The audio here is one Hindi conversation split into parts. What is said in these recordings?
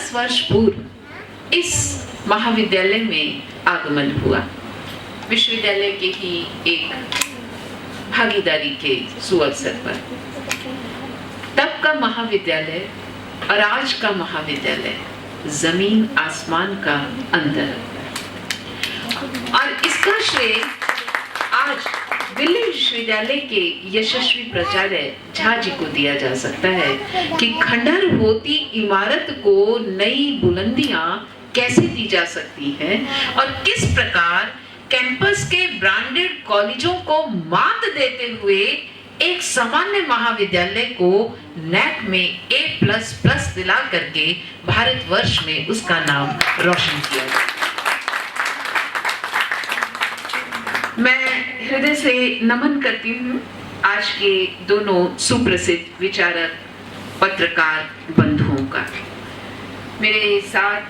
10 वर्ष पूर्व इस महाविद्यालय में आगमन हुआ। विश्वविद्यालय के ही एक भागीदारी के सुअवसर पर। तब का महाविद्यालय और आज का महाविद्यालय जमीन आसमान का अंतर, और इसका श्रेय आज दिल्ली विश्वविद्यालय के यशस्वी प्राचार्य झा जी को दिया जा सकता है कि खंडहर होती इमारत को नई बुलंदियां कैसे दी जा सकती है और किस प्रकार कैंपस के ब्रांडेड कॉलेजों को मात देते हुए एक सामान्य महाविद्यालय को नैक में A++ दिला करके भारतवर्ष में उसका नाम रोशन किया। मैं हृदय से नमन करती हूँ आज के दोनों सुप्रसिद्ध विचारक पत्रकार बंधुओं का। मेरे साथ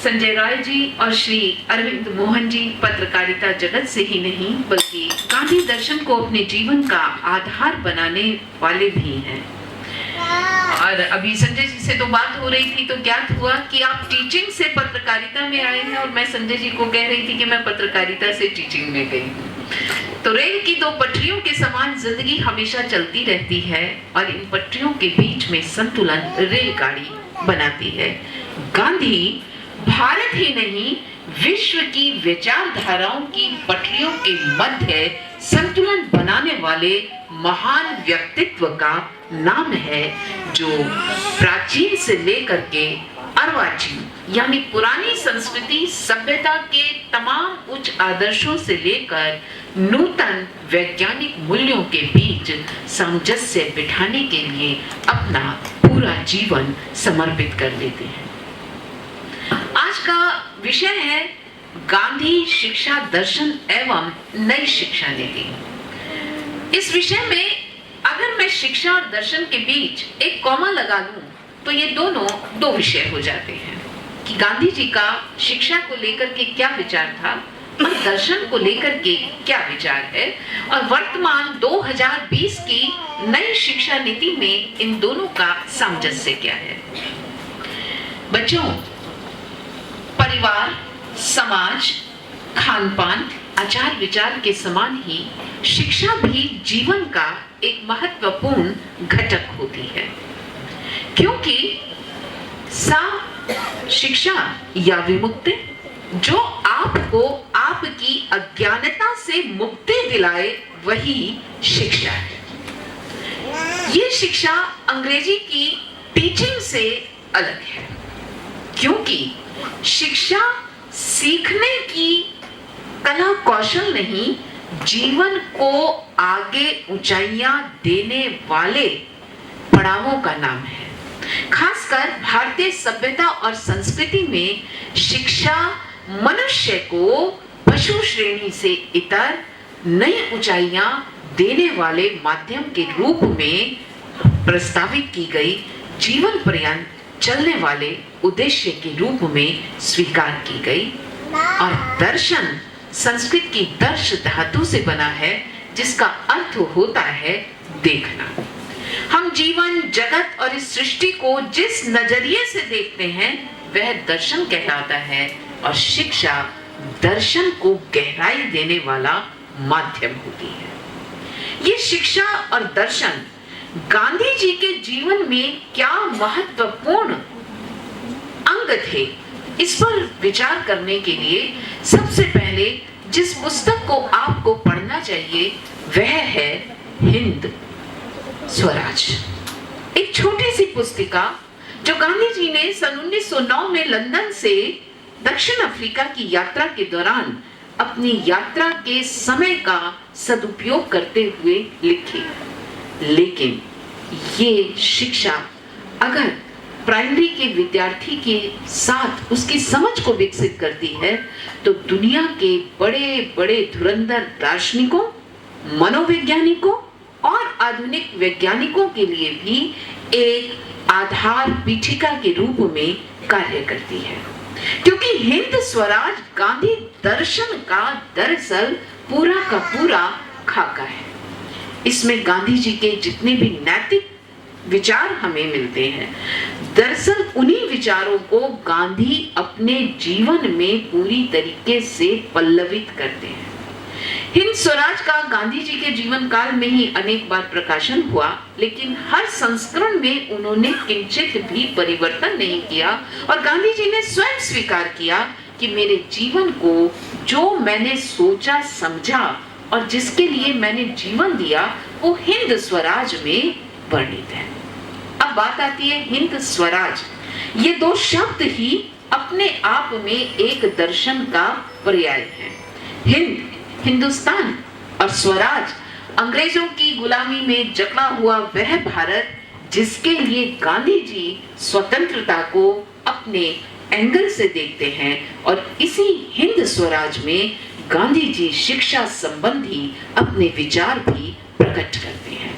संजय राय जी और श्री अरविंद मोहन जी पत्रकारिता जगत से ही नहीं बल्कि गांधी दर्शन को अपने जीवन का आधार बनाने वाले भी हैं। और अभी संजय जी से तो बात हो रही थी तो ज्ञात हुआ कि आप टीचिंग से पत्रकारिता में आए हैं, और मैं संजय जी को कह रही थी कि मैं पत्रकारिता से टीचिंग में गई हूँ। तो रेल की दो पटरियों के समान जिंदगी हमेशा चलती रहती है और इन पटरियों के बीच में संतुलन रेलगाड़ी बनाती है। गांधी भारत ही नहीं विश्व की विचारधाराओं की पटरियों के मध्य संतुलन बनाने वाले महान व्यक्तित्व का नाम है, जो प्राचीन से लेकर के अर्वाचीन यानी पुरानी संस्कृति सभ्यता के तमाम उच्च आदर्शों से लेकर नूतन वैज्ञानिक मूल्यों के बीच सामंजस्य बिठाने के लिए अपना पूरा जीवन समर्पित कर लेते हैं। आज का विषय है गांधी शिक्षा दर्शन एवं नई शिक्षा नीति। इस विषय में अगर मैं शिक्षा और दर्शन के बीच एक कॉमा लगा लूं तो ये दोनों दो विषय हो जाते हैं कि गांधी जी का शिक्षा को लेकर के क्या विचार था और दर्शन को लेकर के क्या विचार है, और वर्तमान 2020 की नई शिक्षा नीति में इन दोनों का सामंजस्य क्या है। बच्चों, परिवार, समाज, खान-पान, आचार विचार के समान ही शिक्षा भी जीवन का एक महत्वपूर्ण घटक होती है, क्योंकि सा शिक्षा या विमुक्ति जो आपको आपकी अज्ञानता से मुक्ति दिलाए वही शिक्षा है। ये शिक्षा अंग्रेजी की टीचिंग से अलग है, क्योंकि शिक्षा सीखने की कला कौशल नहीं, जीवन को आगे ऊंचाइयां देने वाले पड़ावों का नाम है। खासकर भारतीय सभ्यता और संस्कृति में शिक्षा मनुष्य को पशु श्रेणी से इतर नई ऊंचाइयां देने वाले माध्यम के रूप में प्रस्तावित की गई, जीवन पर्यंत चलने वाले उद्देश्य के रूप में स्वीकार की गई। और दर्शन संस्कृत की दर्श धातु से बना है, जिसका अर्थ होता है देखना। हम जीवन, जगत और इस सृष्टि को जिस नजरिए से देखते हैं वह दर्शन कहलाता है, और शिक्षा दर्शन को गहराई देने वाला माध्यम होती है। ये शिक्षा और दर्शन गांधी जी के जीवन में क्या महत्वपूर्ण अंग थे, इस पर विचार करने के लिए सबसे पहले जिस पुस्तक को आपको पढ़ना चाहिए वह है हिंद स्वराज। एक छोटी सी पुस्तिका जो गांधी जी ने सन 1909 में लंदन से दक्षिण अफ्रीका की यात्रा के दौरान अपनी यात्रा के समय का सदुपयोग करते हुए लिखी। लेकिन ये शिक्षा अगर प्राइमरी के विद्यार्थी के साथ उसकी समझ को विकसित करती है तो दुनिया के बड़े बड़े धुरंधर दार्शनिकों, मनोवैज्ञानिकों और आधुनिक वैज्ञानिकों के लिए भी एक आधार पीठिका के रूप में कार्य करती है। क्योंकि हिंद स्वराज गांधी दर्शन का दरअसल पूरा का पूरा खाका है। इसमें गांधी जी के जितने भी नैतिक विचार हमें मिलते हैं। दरअसल उन्हीं विचारों को गांधी अपने जीवन में पूरी तरीके से पल्लवित करते हैं। हिंद स्वराज का गांधी जी के जीवन काल में ही अनेक बार प्रकाशन हुआ, लेकिन हर संस्करण में उन्होंने किंचित भी परिवर्तन नहीं किया और गांधी जी ने स्वयं स्वीकार किया कि मेरे जीवन को जो मैंने सोचा समझा और जिसके लिए मैंने जीवन दिया वो हिंद स्वराज में वर्णित है। अब बात आती है हिंद स्वराज। ये दो शब्द ही अपने आप में एक दर्शन का पर्याय है। हिंद हिंदुस्तान और स्वराज अंग्रेजों की गुलामी में जकड़ा हुआ वह भारत जिसके लिए गांधी जी स्वतंत्रता को अपने एंगल से देखते हैं, और इसी हिंद स्वराज में गांधी जी शिक्षा संबंधी अपने विचार भी प्रकट करते हैं।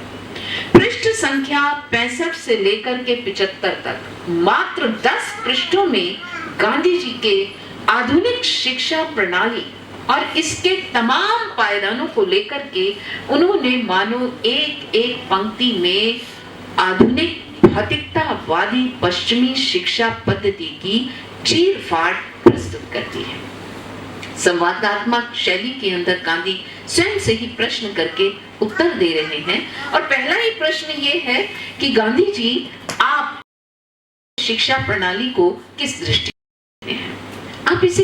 पृष्ठ संख्या 65 से लेकर के 75 तक मात्र 10 पृष्ठों में गांधी जी के आधुनिक शिक्षा प्रणाली और इसके तमाम पायदानों को लेकर के उन्होंने मानो एक एक पंक्ति में आधुनिक भौतिकतावादी पश्चिमी शिक्षा पद्धति की चीरफाड़ प्रस्तुत करती है। संवादात्मक शैली के अंदर गांधी स्वयं से ही प्रश्न करके उत्तर दे रहे हैं, और पहला ही प्रश्न ये है कि गांधी जी आप शिक्षा प्रणाली को किस दृष्टि से देखते हैं? आप इसे